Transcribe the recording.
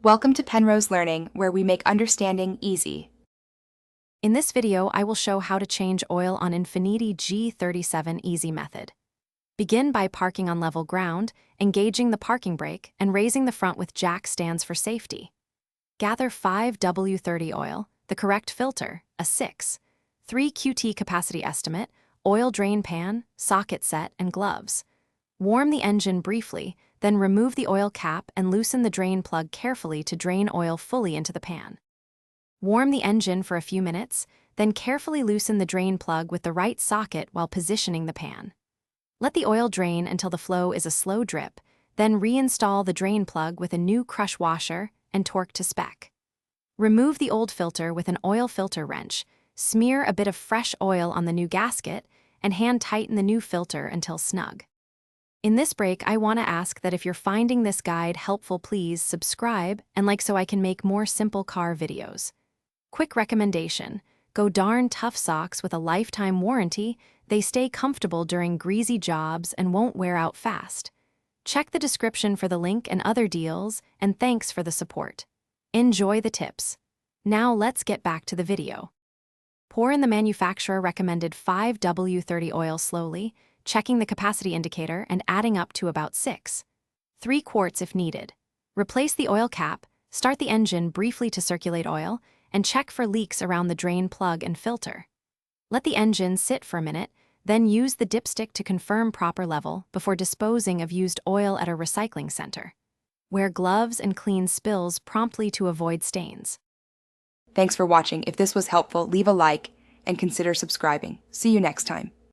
Welcome to Penrose Learning, where we make understanding easy. In this video, I will show how to change oil on Infiniti G37 easy method. Begin by parking on level ground, engaging the parking brake, and raising the front with jack stands for safety. Gather 5 W30 oil, the correct filter, a 6, 3 QT capacity estimate, oil drain pan, socket set, and gloves. Warm the engine briefly, then remove the oil cap and loosen the drain plug carefully to drain oil fully into the pan. Warm the engine for a few minutes, then carefully loosen the drain plug with the right socket while positioning the pan. Let the oil drain until the flow is a slow drip, then reinstall the drain plug with a new crush washer and torque to spec. Remove the old filter with an oil filter wrench, smear a bit of fresh oil on the new gasket, and hand tighten the new filter until snug. In this break, I want to ask that if you're finding this guide helpful, please subscribe and like so I can make more simple car videos. Quick recommendation: go darn tough socks with a lifetime warranty. They stay comfortable during greasy jobs and won't wear out fast. Check the description for the link and other deals, and thanks for the support. Enjoy the tips. Now let's get back to the video. Pour in the manufacturer recommended 5 W30 oil slowly, checking the capacity indicator and adding up to about 6. 3 quarts if needed. Replace the oil cap, start the engine briefly to circulate oil, and check for leaks around the drain plug and filter. Let the engine sit for a minute, then use the dipstick to confirm proper level before disposing of used oil at a recycling center. Wear gloves and clean spills promptly to avoid stains. Thanks for watching. If this was helpful, leave a like and consider subscribing. See you next time.